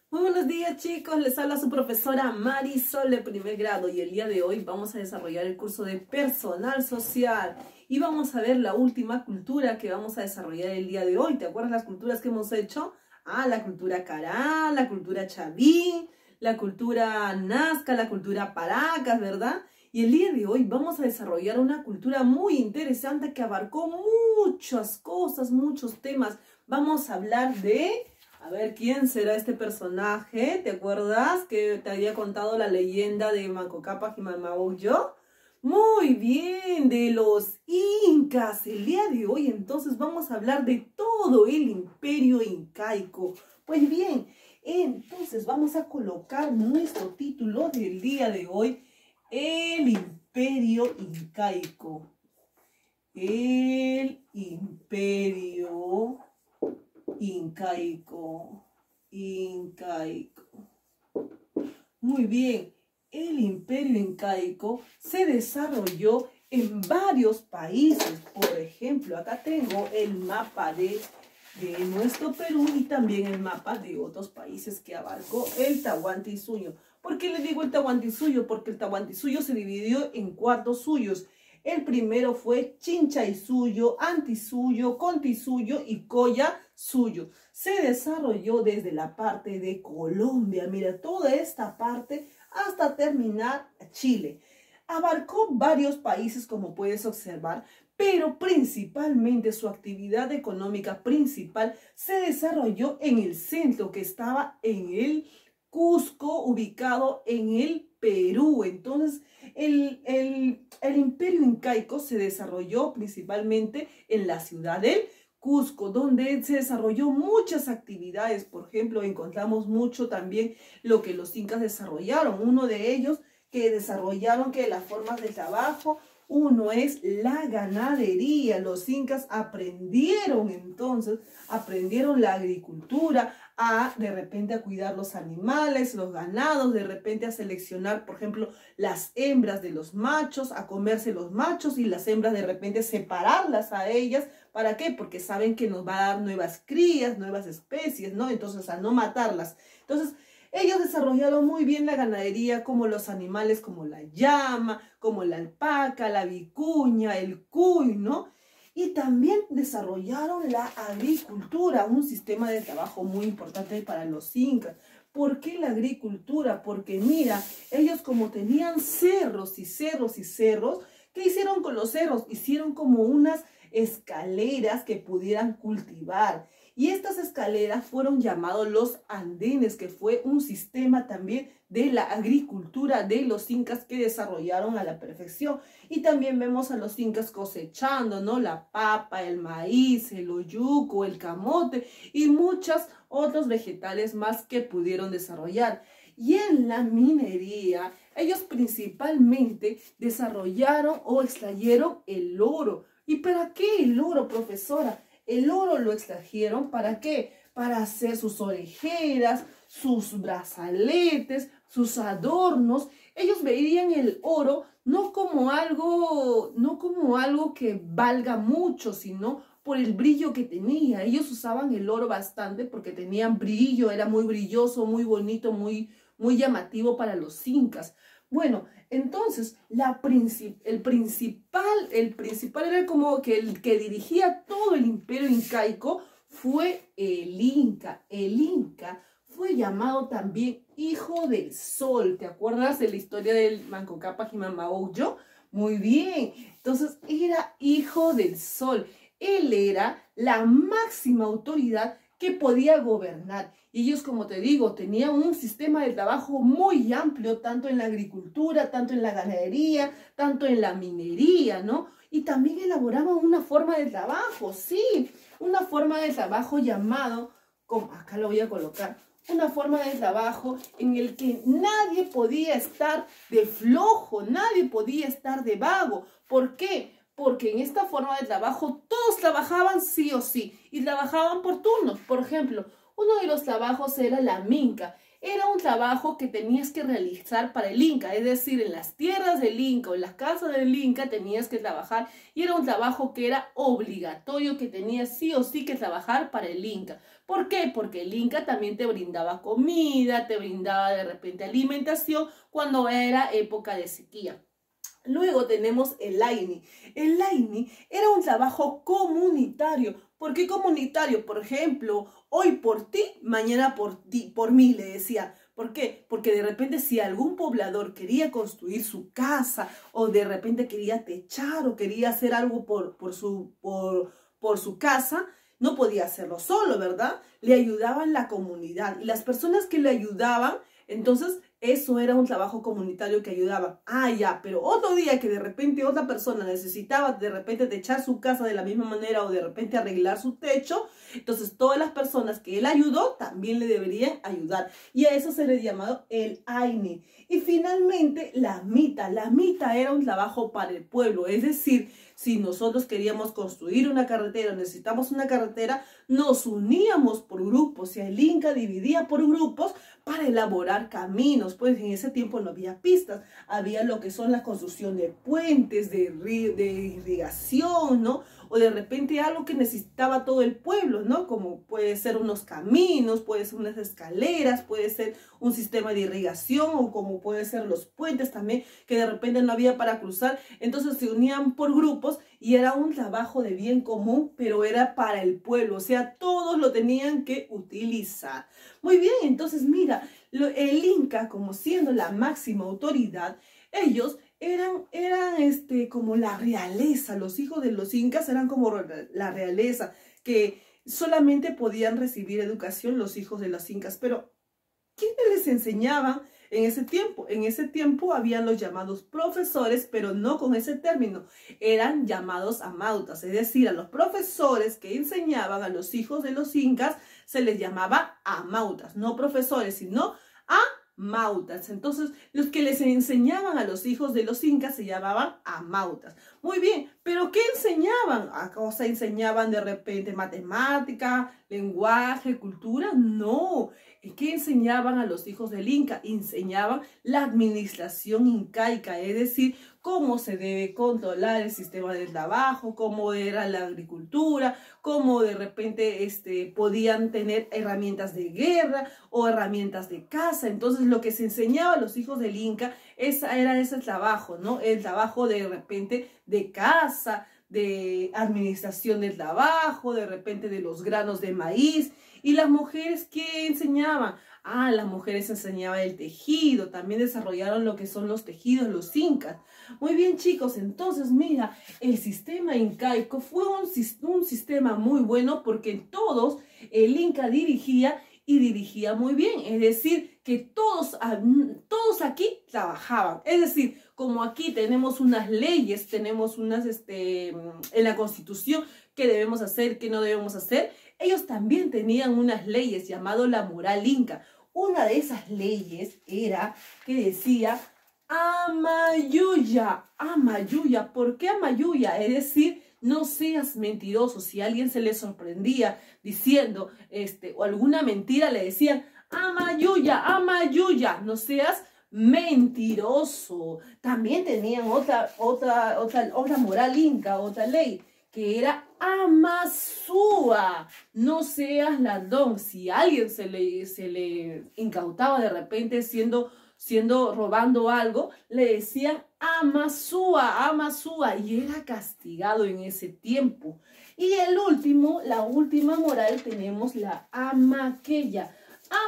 Muy buenos días, chicos, les habla su profesora Marisol de primer grado y el día de hoy vamos a desarrollar el curso de personal social y vamos a ver la última cultura que vamos a desarrollar el día de hoy. ¿Te acuerdas las culturas que hemos hecho? La cultura Cará, la cultura Chavín, la cultura Nazca, la cultura Paracas, ¿verdad? Y el día de hoy vamos a desarrollar una cultura muy interesante que abarcó muchas cosas, muchos temas. Vamos a hablar de... A ver, ¿quién será este personaje? ¿Te acuerdas que te había contado la leyenda de Manco Cápac y Mamahuyo? Muy bien, de los incas. El día de hoy entonces vamos a hablar de todo el imperio incaico. Pues bien, entonces vamos a colocar nuestro título del día de hoy, el imperio incaico. El imperio incaico. Muy bien, el imperio incaico se desarrolló en varios países. Por ejemplo, acá tengo el mapa de nuestro Perú y también el mapa de otros países que abarcó el Tahuantinsuyo. ¿Por qué le digo el Tahuantinsuyo? Porque el Tahuantinsuyo se dividió en 4 suyos. El primero fue Chinchaysuyo, Antisuyo, Contisuyo y Collasuyo. Se desarrolló desde la parte de Colombia, mira, toda esta parte hasta terminar Chile. Abarcó varios países, como puedes observar, pero principalmente su actividad económica principal se desarrolló en el centro, que estaba en el Cusco, ubicado en el Perú. Entonces, el imperio incaico se desarrolló principalmente en la ciudad de Cusco, donde se desarrolló muchas actividades. Por ejemplo, encontramos mucho también lo que los incas desarrollaron. Uno de ellos que desarrollaron que las formas de trabajo, uno es la ganadería. Los incas aprendieron entonces, aprendieron la agricultura, de repente a cuidar los animales, los ganados, de repente a seleccionar, por ejemplo, las hembras de los machos, a comerse los machos y las hembras de repente separarlas a ellas. ¿Para qué? Porque saben que nos va a dar nuevas crías, nuevas especies, ¿no? Entonces, a no matarlas. Entonces, ellos desarrollaron muy bien la ganadería, como los animales como la llama, como la alpaca, la vicuña, el cuy, ¿no? Y también desarrollaron la agricultura, un sistema de trabajo muy importante para los incas. ¿Por qué la agricultura? Porque mira, ellos como tenían cerros y cerros y cerros, ¿qué hicieron con los cerros? Hicieron como unas escaleras que pudieran cultivar. Y estas escaleras fueron llamados los andenes, que fue un sistema también de la agricultura de los incas que desarrollaron a la perfección. Y también vemos a los incas cosechando, ¿no? La papa, el maíz, el oyuco, el camote y muchos otros vegetales más que pudieron desarrollar. Y en la minería, ellos principalmente desarrollaron o extrayeron el oro. ¿Y para qué el oro, profesora? El oro lo extrajeron, ¿para qué? Para hacer sus orejeras, sus brazaletes, sus adornos. Ellos veían el oro no como algo que valga mucho, sino por el brillo que tenía. Ellos usaban el oro bastante porque tenían brillo, era muy brilloso, muy bonito, muy llamativo para los incas. Bueno, entonces el principal era como que el que dirigía todo el imperio incaico fue el Inca. El Inca fue llamado también Hijo del Sol. ¿Te acuerdas de la historia del Manco Cápac y Mamahuyo? Muy bien, entonces era Hijo del Sol. Él era la máxima autoridad que podía gobernar. Y ellos, como te digo, tenían un sistema de trabajo muy amplio, tanto en la agricultura, tanto en la ganadería, tanto en la minería, ¿no? Y también elaboraban una forma de trabajo, sí, una forma de trabajo llamado, como acá lo voy a colocar, una forma de trabajo en el que nadie podía estar de flojo, nadie podía estar de vago. ¿Por qué? Porque en esta forma de trabajo todos trabajaban sí o sí y trabajaban por turnos. Por ejemplo, uno de los trabajos era la minca. era un trabajo que tenías que realizar para el Inca, es decir, en las tierras del Inca o en las casas del Inca tenías que trabajar y era un trabajo que era obligatorio, que tenías sí o sí que trabajar para el Inca. ¿Por qué? Porque el Inca también te brindaba comida, te brindaba de repente alimentación cuando era época de sequía. Luego tenemos el Laini. El Laini era un trabajo comunitario. ¿Por qué comunitario? Por ejemplo, hoy por ti, mañana por ti, por mí, le decía. ¿Por qué? Porque de repente si algún poblador quería construir su casa o de repente quería techar o quería hacer algo por su casa, no podía hacerlo solo, ¿verdad? Le ayudaban la comunidad y las personas que le ayudaban, entonces eso era un trabajo comunitario que ayudaba. Ah, ya, pero otro día que de repente otra persona necesitaba de repente techar su casa de la misma manera o de repente arreglar su techo, entonces todas las personas que él ayudó también le deberían ayudar. Y a eso se le llamado el Aini. Y finalmente la mita. La mita era un trabajo para el pueblo, es decir, si nosotros queríamos construir una carretera, necesitamos una carretera, nos uníamos por grupos y el Inca dividía por grupos para elaborar caminos. Pues en ese tiempo no había pistas, había lo que son la construcción de puentes, de irrigación, ¿no? O de repente algo que necesitaba todo el pueblo, ¿no? Como puede ser unos caminos, puede ser unas escaleras, puede ser un sistema de irrigación o como puede ser los puentes también, que de repente no había para cruzar. Entonces se unían por grupos y era un trabajo de bien común, pero era para el pueblo, o sea, todos lo tenían que utilizar. Muy bien, entonces mira, el Inca, como siendo la máxima autoridad, ellos eran como la realeza. Los hijos de los incas eran como la realeza, que solamente podían recibir educación los hijos de los incas. Pero ¿quiénes les enseñaban en ese tiempo? En ese tiempo habían los llamados profesores, pero no con ese término. Eran llamados amautas, es decir, a los profesores que enseñaban a los hijos de los incas se les llamaba amautas, no profesores, sino amautas. Entonces, los que les enseñaban a los hijos de los incas se llamaban amautas. Muy bien, pero ¿qué enseñaban? ¿Acaso enseñaban de repente matemática, lenguaje, cultura? No. ¿Qué enseñaban a los hijos del Inca? Enseñaban la administración incaica, es decir, cómo se debe controlar el sistema de trabajo, cómo era la agricultura, cómo de repente podían tener herramientas de guerra o herramientas de caza. Entonces lo que se enseñaba a los hijos del Inca era ese trabajo, ¿no? El trabajo de repente de caza, de administración del trabajo, de repente de los granos de maíz. ¿Y las mujeres qué enseñaban? Ah, las mujeres enseñaban el tejido, también desarrollaron lo que son los tejidos, los incas. Muy bien, chicos, entonces mira, el sistema incaico fue un sistema muy bueno porque en todos el Inca dirigía y dirigía muy bien, es decir, que todos aquí trabajaban, es decir, como aquí tenemos unas leyes, tenemos unas, en la Constitución, qué debemos hacer, qué no debemos hacer, ellos también tenían unas leyes llamado la moral inca. Una de esas leyes era que decía Amayuya, Amayuya. ¿Por qué Amayuya? Es decir, no seas mentiroso. Si a alguien se le sorprendía diciendo o alguna mentira, le decían Amayuya, Amayuya, no seas mentiroso. También tenían otra moral inca, otra ley, que era Amasúa, no seas ladrón. Si a alguien se le incautaba de repente robando algo, le decían Amasúa, Amasúa, y era castigado en ese tiempo. Y la última moral, tenemos la Amaqueya.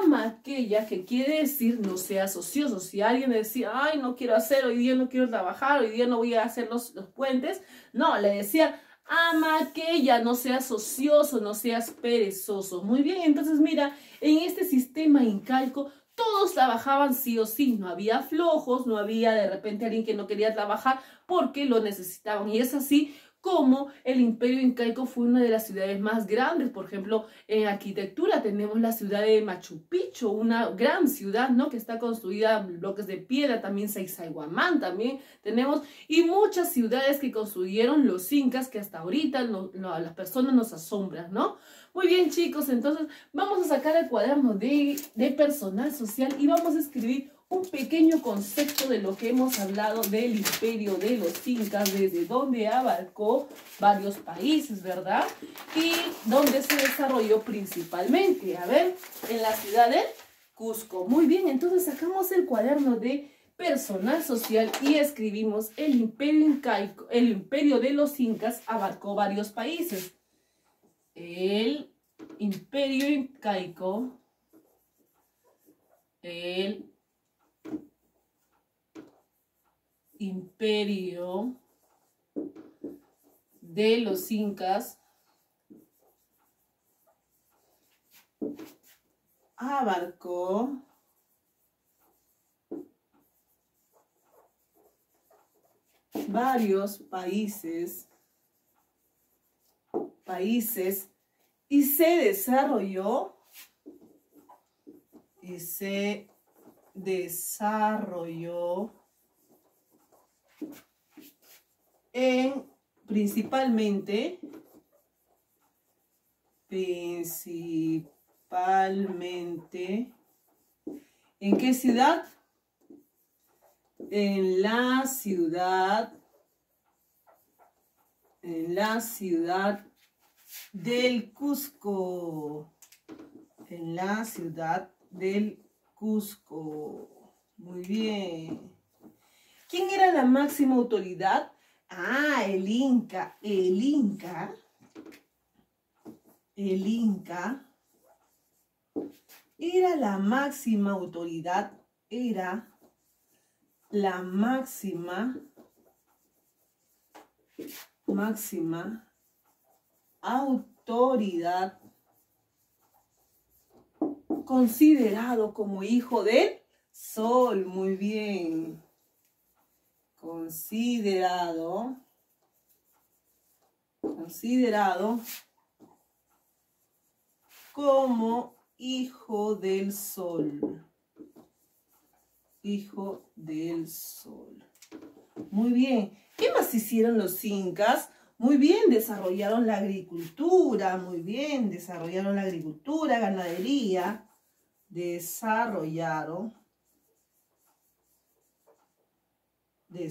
Amaqueya, que quiere decir no seas ocioso. Si alguien decía, ay, no quiero hacer, hoy día no quiero trabajar, hoy día no voy a hacer los puentes, no, le decía Amaqueya, no seas ocioso, no seas perezoso. Muy bien, entonces mira, en este sistema incaico todos trabajaban sí o sí, no había flojos, no había de repente alguien que no quería trabajar porque lo necesitaban. Y es así como el Imperio Incaico fue una de las ciudades más grandes. Por ejemplo, en arquitectura tenemos la ciudad de Machu Picchu, una gran ciudad, ¿no? Que está construida en bloques de piedra, también Sacsayhuamán también tenemos, y muchas ciudades que construyeron los incas que hasta ahorita las personas nos asombran, ¿no? Muy bien, chicos, entonces vamos a sacar el cuaderno de personal social y vamos a escribir un pequeño concepto de lo que hemos hablado del imperio de los incas, desde donde abarcó varios países, ¿verdad? Y donde se desarrolló principalmente, a ver, en la ciudad de Cusco. Muy bien, entonces sacamos el cuaderno de personal social y escribimos el imperio incaico, el imperio de los incas abarcó varios países. El imperio incaico, el imperio de los incas abarcó varios países y se desarrolló en principalmente ¿en qué ciudad? En la ciudad del Cusco. En la ciudad del Cusco. Muy bien. ¿Quién era la máxima autoridad? Ah, el Inca. El Inca era la máxima autoridad, era la máxima autoridad, considerado como hijo del sol. Muy bien. Considerado como hijo del sol. Hijo del sol. Muy bien. ¿Qué más hicieron los incas? Muy bien, desarrollaron la agricultura. Muy bien, desarrollaron la agricultura, ganadería. Desarrollaron la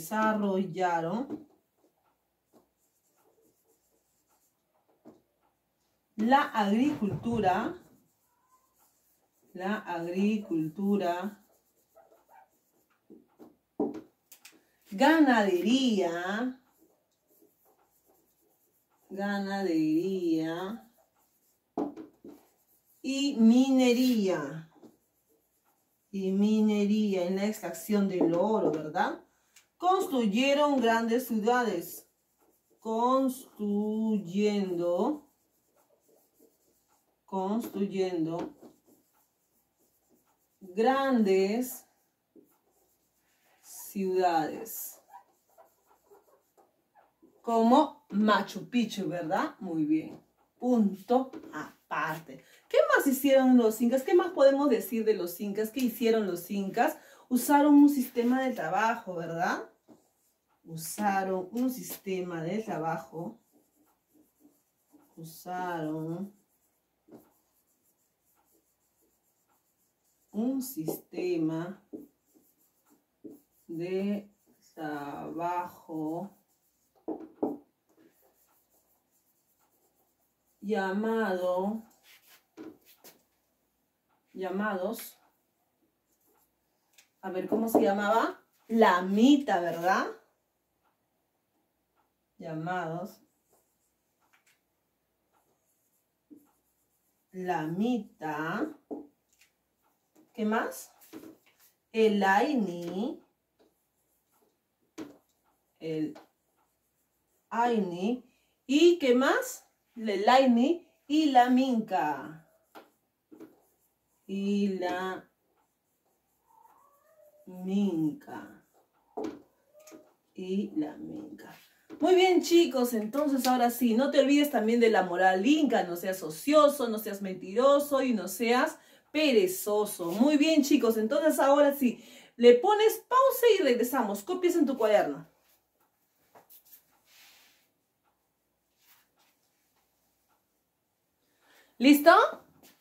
agricultura, ganadería y minería. En la extracción del oro, ¿verdad? Construyeron grandes ciudades. Construyendo grandes ciudades. Como Machu Picchu, ¿verdad? Muy bien. Punto aparte. ¿Qué más hicieron los incas? ¿Qué más podemos decir de los incas? ¿Qué hicieron los incas? Usaron un sistema de trabajo, ¿verdad? Usaron un sistema de trabajo. Usaron un sistema de trabajo llamados, a ver, ¿cómo se llamaba? Lamita, ¿verdad? Llamados Lamita. ¿Qué más? El Aini. ¿Y qué más? El Aini y la Minca. Muy bien, chicos, entonces ahora sí, no te olvides también de la moral inca. No seas ocioso, no seas mentiroso y no seas perezoso. Muy bien, chicos, entonces ahora sí, le pones pausa y regresamos. Copias en tu cuaderno. ¿Listo?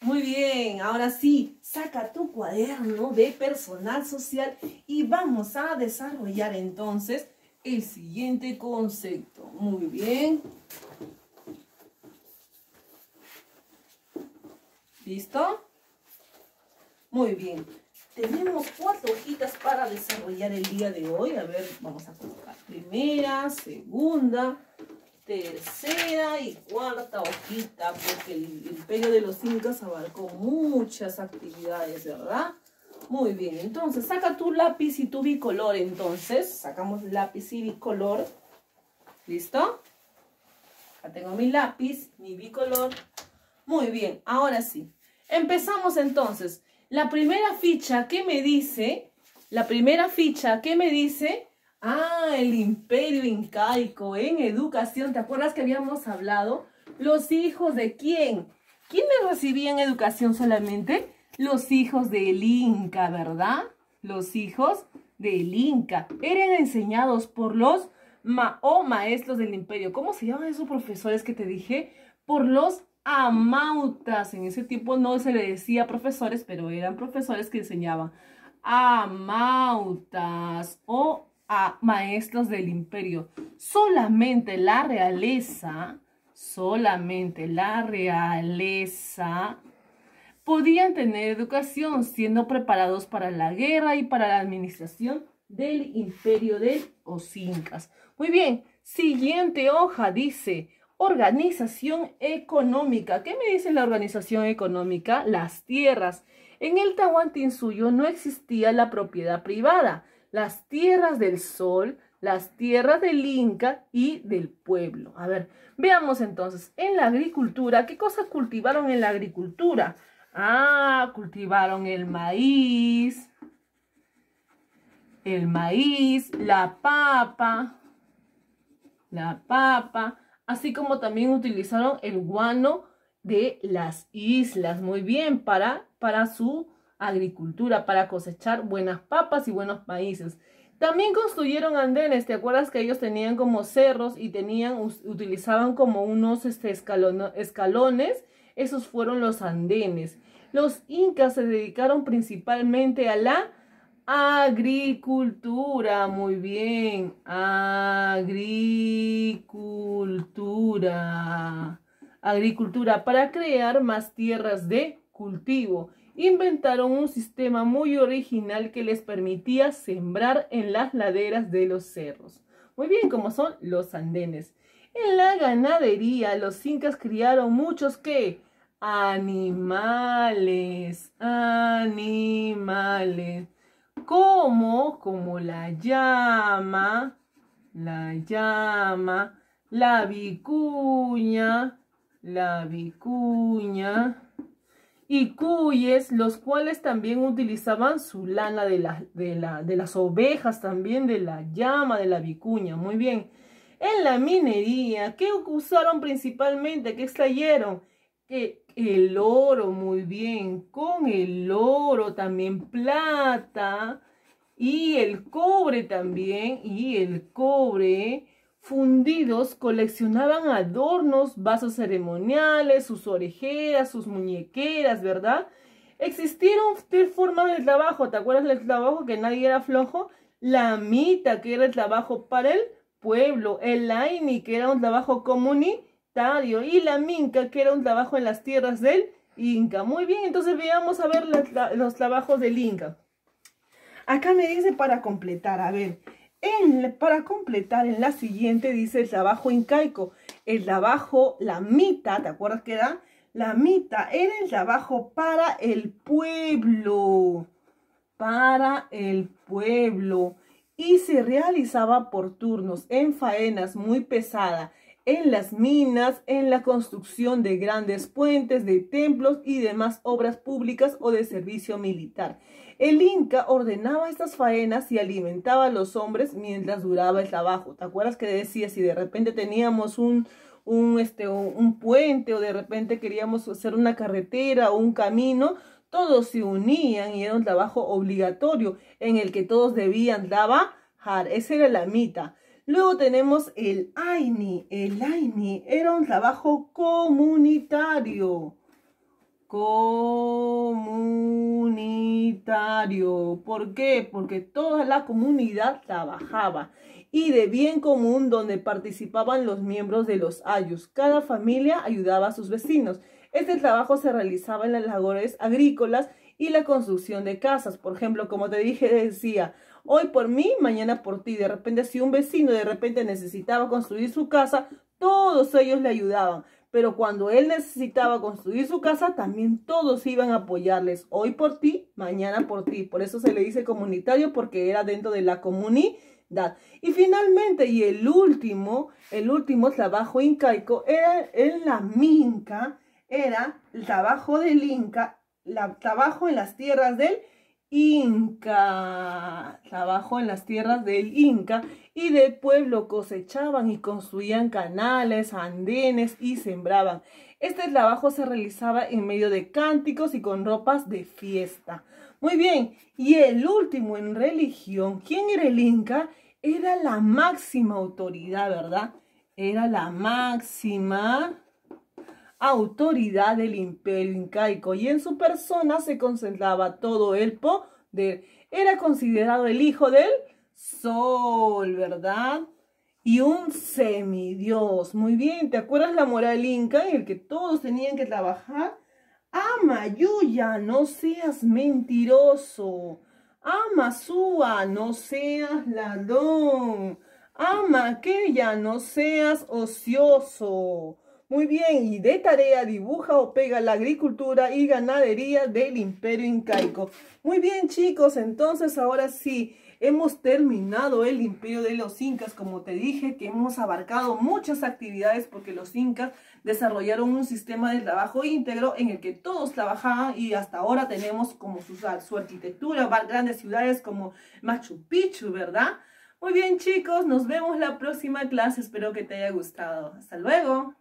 Muy bien, ahora sí, saca tu cuaderno de personal social y vamos a desarrollar entonces el siguiente concepto. Muy bien. ¿Listo? Muy bien. Tenemos 4 hojitas para desarrollar el día de hoy. A ver, vamos a colocar primera, segunda, tercera y cuarta hojita, porque el imperio de los incas abarcó muchas actividades, ¿verdad? Muy bien, entonces saca tu lápiz y tu bicolor. Entonces, sacamos lápiz y bicolor. ¿Listo? Acá tengo mi lápiz, mi bicolor. Muy bien, ahora sí. Empezamos entonces. La primera ficha, ¿qué me dice? La primera ficha, ¿qué me dice? Ah, el imperio incaico en educación. ¿Te acuerdas que habíamos hablado? ¿Los hijos de quién? ¿Quiénes recibían educación solamente? Los hijos del Inca, ¿verdad? Los hijos del Inca. Eran enseñados por los maestros del imperio. ¿Cómo se llaman esos profesores que te dije? Por los amautas. En ese tiempo no se le decía profesores, pero eran profesores que enseñaban amautas o a maestros del imperio. Solamente la realeza podían tener educación, siendo preparados para la guerra y para la administración del imperio de los incas. Muy bien, siguiente hoja dice organización económica. ¿Qué me dice la organización económica? Las tierras. En el Tahuantinsuyo no existía la propiedad privada. Las tierras del sol, las tierras del Inca y del pueblo. A ver, veamos entonces, en la agricultura, ¿qué cosas cultivaron en la agricultura? Ah, cultivaron el maíz, la papa, así como también utilizaron el guano de las islas, muy bien, para su agricultura, para cosechar buenas papas y buenos maíces. También construyeron andenes. ¿Te acuerdas que ellos tenían como cerros y utilizaban como unos escalones? Esos fueron los andenes. Los incas se dedicaron principalmente a la agricultura. Muy bien, agricultura para crear más tierras de cultivo. Inventaron un sistema muy original que les permitía sembrar en las laderas de los cerros. Muy bien, como son los andenes. En la ganadería, los incas criaron muchos ¿qué? Animales. Como la llama, la vicuña y cuyes, los cuales también utilizaban su lana de las ovejas, también de la llama, de la vicuña. Muy bien. En la minería, ¿qué usaron principalmente? ¿Qué extrayeron? El oro, muy bien. Con el oro también plata y el cobre también. Y el cobre fundidos coleccionaban adornos, vasos ceremoniales, sus orejeras, sus muñequeras, ¿verdad? Existieron 3 formas de trabajo. ¿Te acuerdas del trabajo que nadie era flojo? La mita, que era el trabajo para el pueblo. El laini, que era un trabajo comunitario. Y la minca, que era un trabajo en las tierras del Inca. Muy bien, entonces veamos a ver los trabajos del Inca. Acá me dice para completar, a ver. Para completar en la siguiente dice el trabajo incaico. El trabajo, la mita, ¿te acuerdas que era? La mita era el trabajo para el pueblo. Y se realizaba por turnos en faenas muy pesadas, en las minas, en la construcción de grandes puentes, de templos y demás obras públicas o de servicio militar. El Inca ordenaba estas faenas y alimentaba a los hombres mientras duraba el trabajo. ¿Te acuerdas que decía si de repente teníamos un puente o de repente queríamos hacer una carretera o un camino? Todos se unían y era un trabajo obligatorio en el que todos debían trabajar. Esa era la mita. Luego tenemos el Aini. El Aini era un trabajo comunitario. comunitario. ¿Por qué? Porque toda la comunidad trabajaba y de bien común donde participaban los miembros de los ayllus. Cada familia ayudaba a sus vecinos. Este trabajo se realizaba en las labores agrícolas y la construcción de casas. Por ejemplo, como te dije, decía, hoy por mí, mañana por ti. De repente, si un vecino de repente necesitaba construir su casa, todos ellos le ayudaban. Pero cuando él necesitaba construir su casa, también todos iban a apoyarles. Hoy por ti, mañana por ti. Por eso se le dice comunitario, porque era dentro de la comunidad. Y finalmente, y el último trabajo incaico era en la minca, era el trabajo del Inca, trabajo en las tierras del Inca, trabajo en las tierras del Inca, y del pueblo cosechaban y construían canales, andenes y sembraban. Este trabajo se realizaba en medio de cánticos y con ropas de fiesta. Muy bien, y el último en religión, ¿quién era el Inca? Era la máxima autoridad, ¿verdad? Era la máxima autoridad del imperio incaico y en su persona se concentraba todo el poder. Era considerado el hijo del sol, ¿verdad? Y un semidios. Muy bien, ¿te acuerdas la moral inca en el que todos tenían que trabajar? Ama, Yuya, no seas mentiroso. Ama, Sua, no seas ladrón. Ama, aquella, no seas ocioso. Muy bien, y de tarea dibuja o pega la agricultura y ganadería del imperio incaico. Muy bien, chicos, entonces ahora sí, hemos terminado el imperio de los incas. Como te dije, que hemos abarcado muchas actividades porque los incas desarrollaron un sistema de trabajo íntegro en el que todos trabajaban y hasta ahora tenemos como su arquitectura, grandes ciudades como Machu Picchu, ¿verdad? Muy bien, chicos, nos vemos la próxima clase. Espero que te haya gustado. Hasta luego.